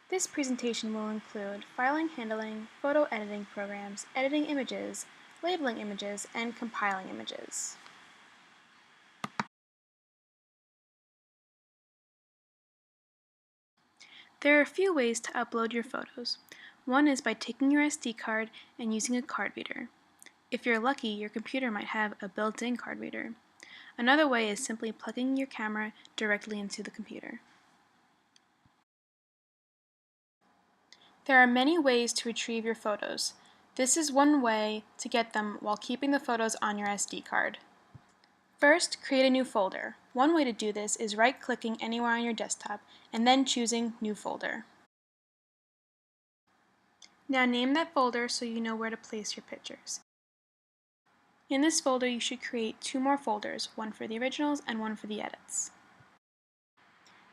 This presentation will include filing handling, photo editing programs, editing images, labeling images, and compiling images. There are a few ways to upload your photos. One is by taking your SD card and using a card reader. If you're lucky, your computer might have a built-in card reader. Another way is simply plugging your camera directly into the computer. There are many ways to retrieve your photos. This is one way to get them while keeping the photos on your SD card. First, create a new folder. One way to do this is right-clicking anywhere on your desktop and then choosing New Folder. Now name that folder so you know where to place your pictures. In this folder, you should create 2 more folders, one for the originals and one for the edits.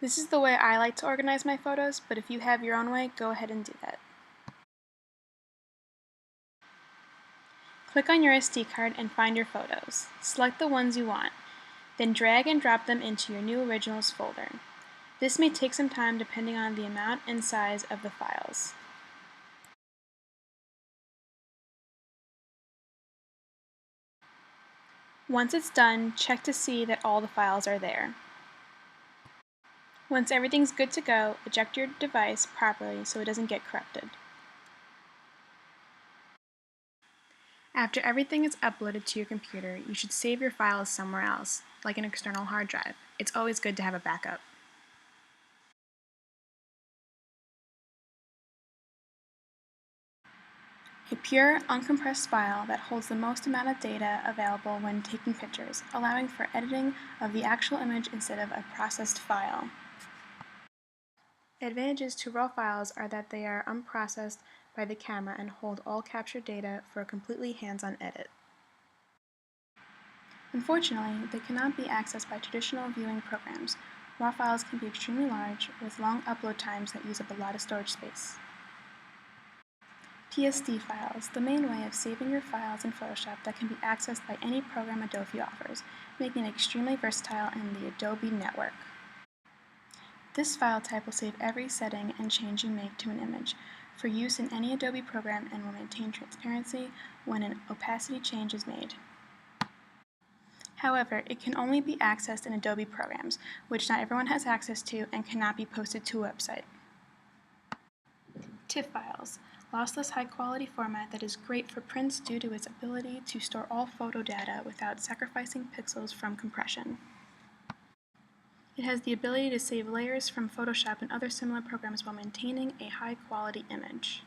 This is the way I like to organize my photos, but if you have your own way, go ahead and do that. Click on your SD card and find your photos. Select the ones you want, then drag and drop them into your new originals folder. This may take some time depending on the amount and size of the files. Once it's done, check to see that all the files are there. Once everything's good to go, eject your device properly so it doesn't get corrupted. After everything is uploaded to your computer, you should save your files somewhere else, like an external hard drive. It's always good to have a backup. A pure, uncompressed file that holds the most amount of data available when taking pictures, allowing for editing of the actual image instead of a processed file. Advantages to RAW files are that they are unprocessed by the camera and hold all captured data for a completely hands-on edit. Unfortunately, they cannot be accessed by traditional viewing programs. RAW files can be extremely large, with long upload times that use up a lot of storage space. PSD files, the main way of saving your files in Photoshop that can be accessed by any program Adobe offers, making it extremely versatile in the Adobe network. This file type will save every setting and change you make to an image for use in any Adobe program and will maintain transparency when an opacity change is made. However, it can only be accessed in Adobe programs, which not everyone has access to and cannot be posted to a website. TIFF files, lossless high-quality format that is great for prints due to its ability to store all photo data without sacrificing pixels from compression. It has the ability to save layers from Photoshop and other similar programs while maintaining a high-quality image.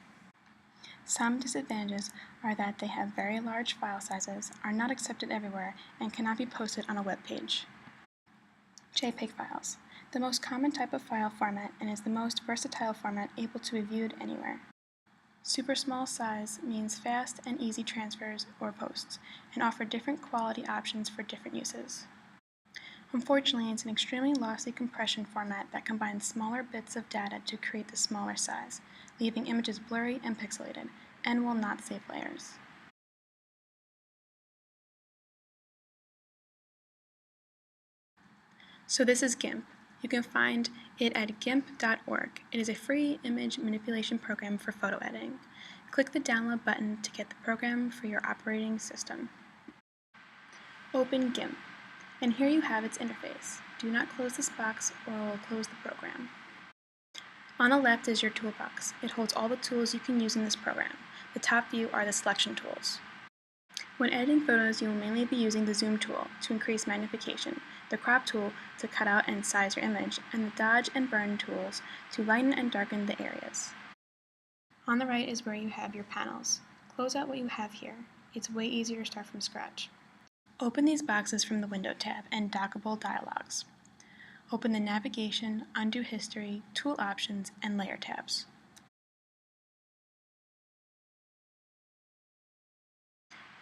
Some disadvantages are that they have very large file sizes, are not accepted everywhere, and cannot be posted on a web page. JPEG files, the most common type of file format and is the most versatile format able to be viewed anywhere. Super small size means fast and easy transfers or posts, and offer different quality options for different uses. Unfortunately, it's an extremely lossy compression format that combines smaller bits of data to create the smaller size, leaving images blurry and pixelated, and will not save layers. So this is GIMP. You can find it at gimp.org. It is a free image manipulation program for photo editing. Click the download button to get the program for your operating system. Open GIMP. And here you have its interface. Do not close this box or it will close the program. On the left is your toolbox. It holds all the tools you can use in this program. The top view are the selection tools. When editing photos, you will mainly be using the zoom tool to increase magnification, the crop tool to cut out and size your image, and the dodge and burn tools to lighten and darken the areas. On the right is where you have your panels. Close out what you have here. It's way easier to start from scratch. Open these boxes from the Window tab and Dockable dialogues. Open the Navigation, Undo History, Tool Options, and Layer tabs.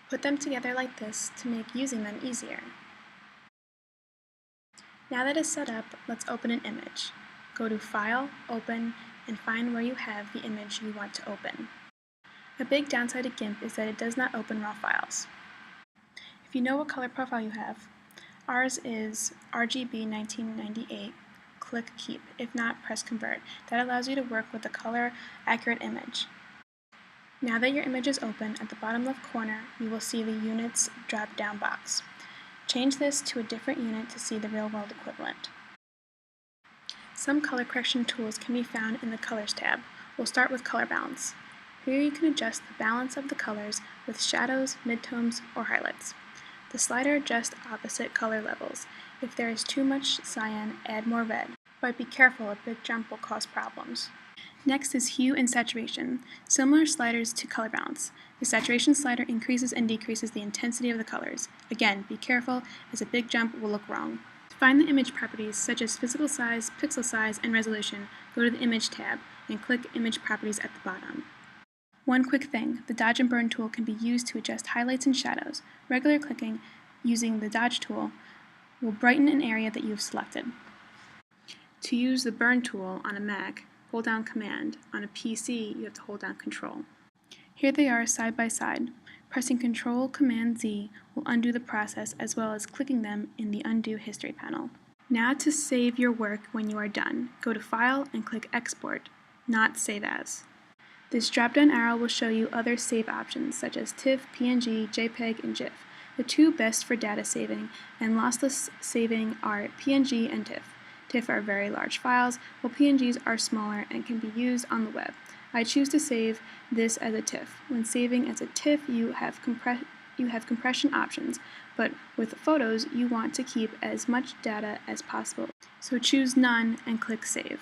Put them together like this to make using them easier. Now that it's set up, let's open an image. Go to File, Open, and find where you have the image you want to open. A big downside to GIMP is that it does not open RAW files. If you know what color profile you have, ours is RGB 1998. click Keep. If not, press Convert. That allows you to work with a color-accurate image. Now that your image is open, at the bottom left corner, you will see the Units drop-down box. Change this to a different unit to see the real-world equivalent. Some color correction tools can be found in the Colors tab. We'll start with Color Balance. Here you can adjust the balance of the colors with shadows, midtones, or highlights. The slider adjusts opposite color levels. If there is too much cyan, add more red. But be careful, a big jump will cause problems. Next is Hue and Saturation, similar sliders to Color Balance. The Saturation slider increases and decreases the intensity of the colors. Again, be careful, as a big jump will look wrong. To find the image properties, such as physical size, pixel size, and resolution, go to the Image tab and click Image Properties at the bottom. One quick thing, the Dodge and Burn tool can be used to adjust highlights and shadows. Regular clicking using the Dodge tool will brighten an area that you've selected. To use the Burn tool on a Mac, hold down Command. On a PC, you have to hold down Control. Here they are side by side. Pressing Control-Command-Z will undo the process, as well as clicking them in the Undo History panel. Now to save your work when you are done, go to File and click Export, not Save As. This drop-down arrow will show you other save options, such as TIFF, PNG, JPEG, and GIF. The two best for data saving and lossless saving are PNG and TIFF. TIFF are very large files, while PNGs are smaller and can be used on the web. I choose to save this as a TIFF. When saving as a TIFF, you have compression options, but with photos, you want to keep as much data as possible. So choose None and click Save.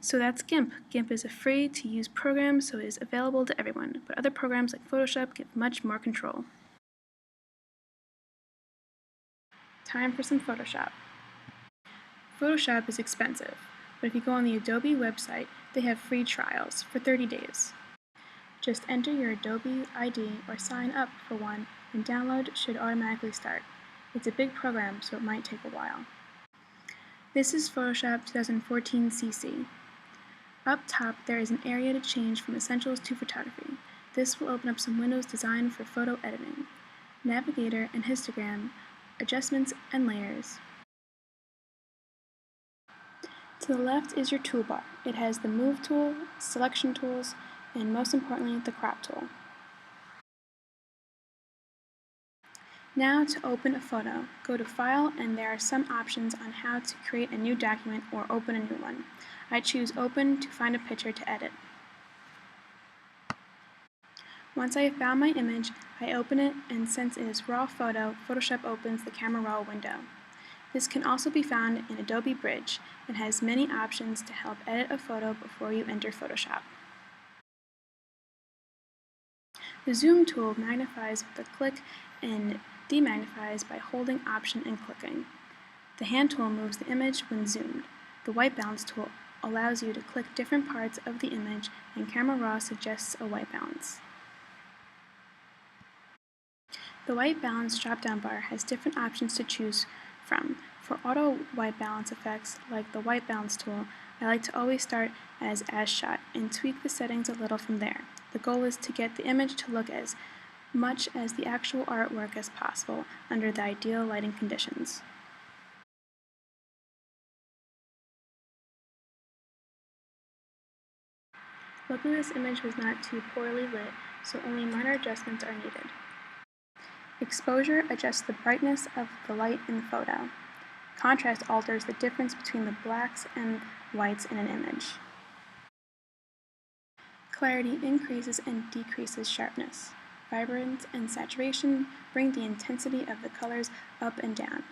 So that's GIMP. GIMP is a free-to-use program, so it is available to everyone, but other programs like Photoshop give much more control. Time for some Photoshop. Photoshop is expensive, but if you go on the Adobe website, they have free trials for 30 days. Just enter your Adobe ID or sign up for one, and download should automatically start. It's a big program, so it might take a while. This is Photoshop 2014 CC. Up top, there is an area to change from Essentials to Photography. This will open up some windows designed for photo editing. Navigator and histogram, adjustments, and layers. To the left is your toolbar. It has the Move tool, Selection tools, and most importantly, the Crop tool. Now to open a photo, go to File, and there are some options on how to create a new document or open a new one. I choose Open to find a picture to edit. Once I have found my image, I open it, and since it is raw photo, Photoshop opens the Camera Raw window. This can also be found in Adobe Bridge and has many options to help edit a photo before you enter Photoshop. The Zoom tool magnifies with a click and demagnifies by holding Option and clicking. The hand tool moves the image when zoomed. The white balance tool allows you to click different parts of the image, and Camera Raw suggests a white balance. The white balance drop-down bar has different options to choose from. For auto white balance effects, like the white balance tool, I like to always start as shot and tweak the settings a little from there. The goal is to get the image to look as much as the actual artwork as possible under the ideal lighting conditions. Luckily, this image was not too poorly lit, so only minor adjustments are needed. Exposure adjusts the brightness of the light in the photo. Contrast alters the difference between the blacks and whites in an image. Clarity increases and decreases sharpness. Vibrance and saturation bring the intensity of the colors up and down.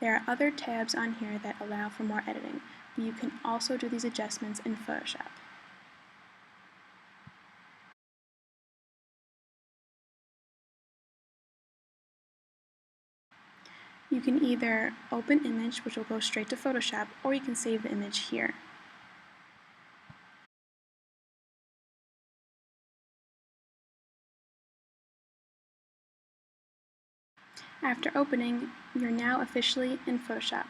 There are other tabs on here that allow for more editing, but you can also do these adjustments in Photoshop. You can either open image, which will go straight to Photoshop, or you can save the image here. After opening, you're now officially in Photoshop.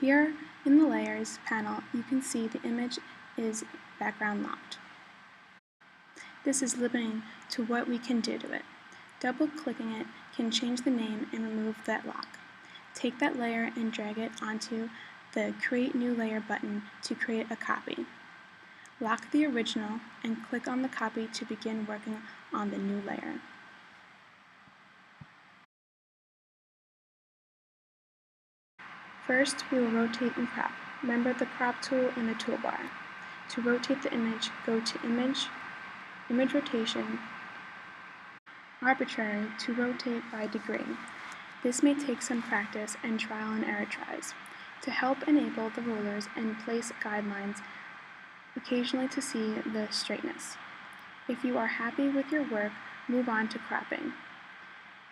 Here in the Layers panel, you can see the image is background locked. This is limiting to what we can do to it. Double-clicking it can change the name and remove that lock. Take that layer and drag it onto the Create New Layer button to create a copy. Lock the original and click on the copy to begin working on the new layer. First, we will rotate and crop. Remember the crop tool in the toolbar. To rotate the image, go to Image, Image Rotation, Arbitrary to rotate by degree. This may take some practice and trial and error tries. To help enable the rulers and place guidelines occasionally to see the straightness. If you are happy with your work, move on to cropping.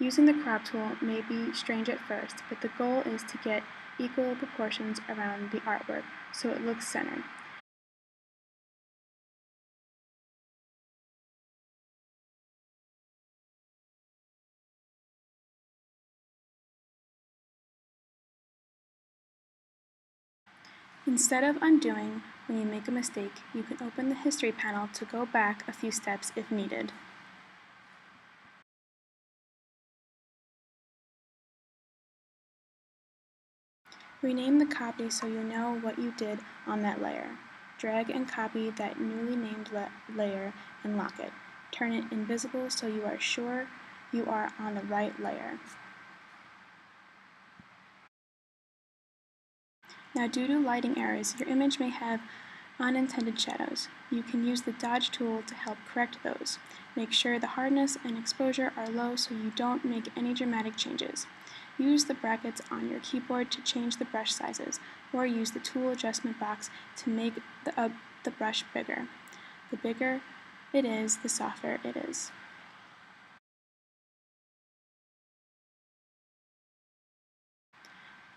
Using the crop tool may be strange at first, but the goal is to get equal proportions around the artwork so it looks centered. Instead of undoing when you make a mistake, you can open the History panel to go back a few steps if needed. Rename the copy so you know what you did on that layer. Drag and copy that newly named layer and lock it. Turn it invisible so you are sure you are on the right layer. Now, due to lighting errors, your image may have unintended shadows. You can use the Dodge tool to help correct those. Make sure the hardness and exposure are low so you don't make any dramatic changes. Use the brackets on your keyboard to change the brush sizes, or use the tool adjustment box to make the brush bigger. The bigger it is, the softer it is.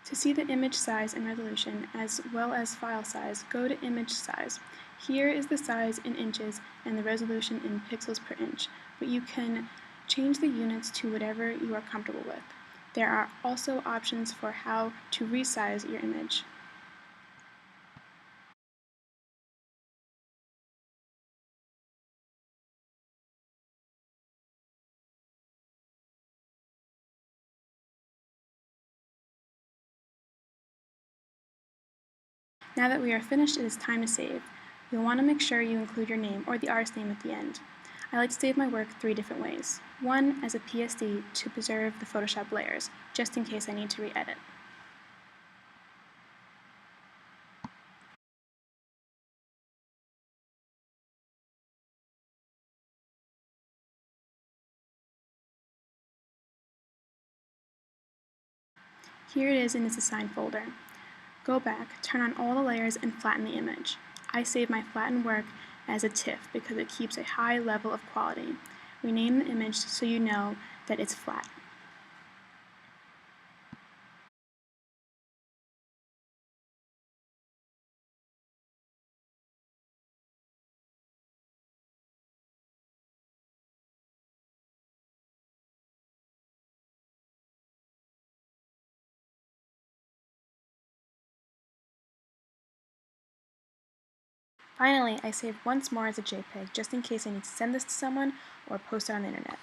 To see the image size and resolution, as well as file size, go to Image Size. Here is the size in inches and the resolution in pixels per inch, but you can change the units to whatever you are comfortable with. There are also options for how to resize your image. Now that we are finished, it is time to save. You'll want to make sure you include your name or the artist's name at the end. I like to save my work 3 different ways. One, as a PSD to preserve the Photoshop layers, just in case I need to re-edit. Here it is in its assigned folder. Go back, turn on all the layers, and flatten the image. I save my flattened work as a TIFF because it keeps a high level of quality. Rename the image so you know that it's flat. Finally, I save once more as a JPEG just in case I need to send this to someone or post it on the internet.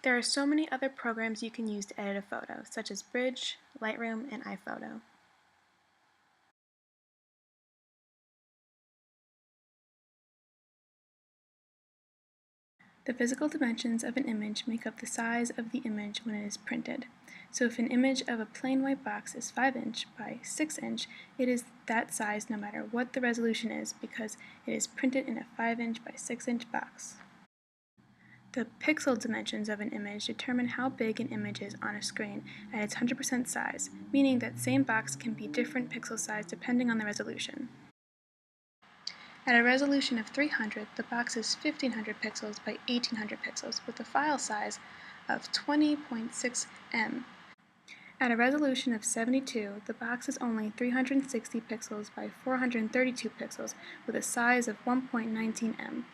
There are so many other programs you can use to edit a photo, such as Bridge, Lightroom, and iPhoto. The physical dimensions of an image make up the size of the image when it is printed. So if an image of a plain white box is 5 inch by 6 inch, it is that size no matter what the resolution is because it is printed in a 5 inch by 6 inch box. The pixel dimensions of an image determine how big an image is on a screen at its 100% size, meaning that same box can be different pixel size depending on the resolution. At a resolution of 300, the box is 1500 pixels by 1800 pixels with a file size of 20.6 M. At a resolution of 72, the box is only 360 pixels by 432 pixels with a size of 1.19 M.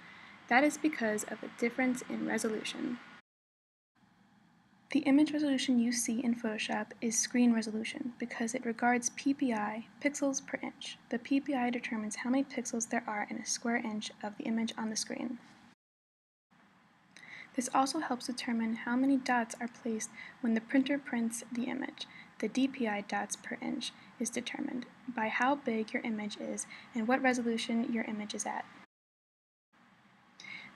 That is because of a difference in resolution. The image resolution you see in Photoshop is screen resolution because it regards PPI, pixels per inch. The PPI determines how many pixels there are in a square inch of the image on the screen. This also helps determine how many dots are placed when the printer prints the image. The DPI dots per inch is determined by how big your image is and what resolution your image is at.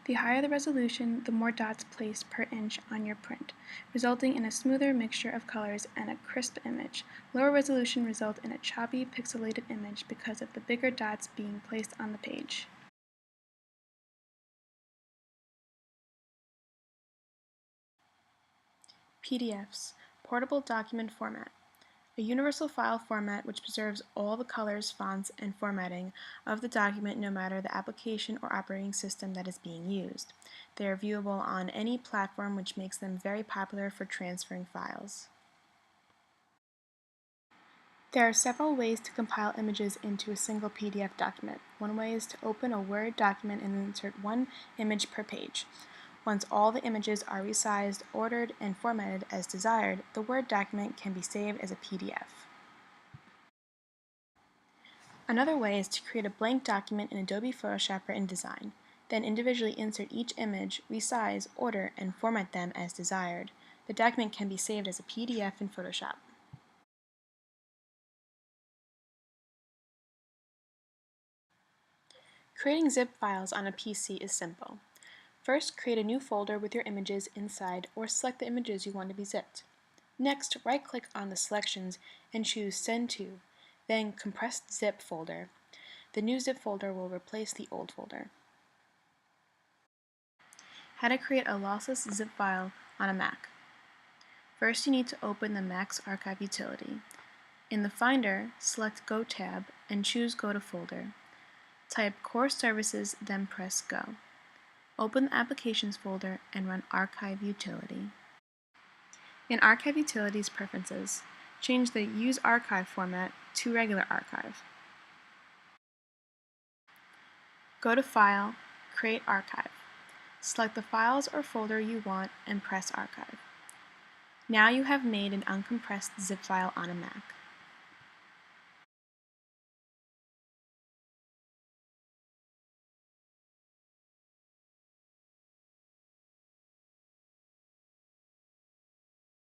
The higher the resolution, the more dots placed per inch on your print, resulting in a smoother mixture of colors and a crisp image. Lower resolution results in a choppy, pixelated image because of the bigger dots being placed on the page. PDFs, Portable Document Format. A universal file format which preserves all the colors, fonts, and formatting of the document no matter the application or operating system that is being used. They are viewable on any platform, which makes them very popular for transferring files. There are several ways to compile images into a single PDF document. One way is to open a Word document and insert one image per page. Once all the images are resized, ordered, and formatted as desired, the Word document can be saved as a PDF. Another way is to create a blank document in Adobe Photoshop or InDesign. Then individually insert each image, resize, order, and format them as desired. The document can be saved as a PDF in Photoshop. Creating zip files on a PC is simple. First, create a new folder with your images inside or select the images you want to be zipped. Next, right-click on the selections and choose Send To, then Compressed Zip folder. The new zip folder will replace the old folder. How to create a lossless zip file on a Mac. First, you need to open the Mac's Archive utility. In the Finder, select Go tab and choose Go to Folder. Type Core Services, then press Go. Open the Applications folder and run Archive Utility. In Archive Utilities Preferences, change the Use Archive format to Regular Archive. Go to File, Create Archive. Select the files or folder you want and press Archive. Now you have made an uncompressed zip file on a Mac.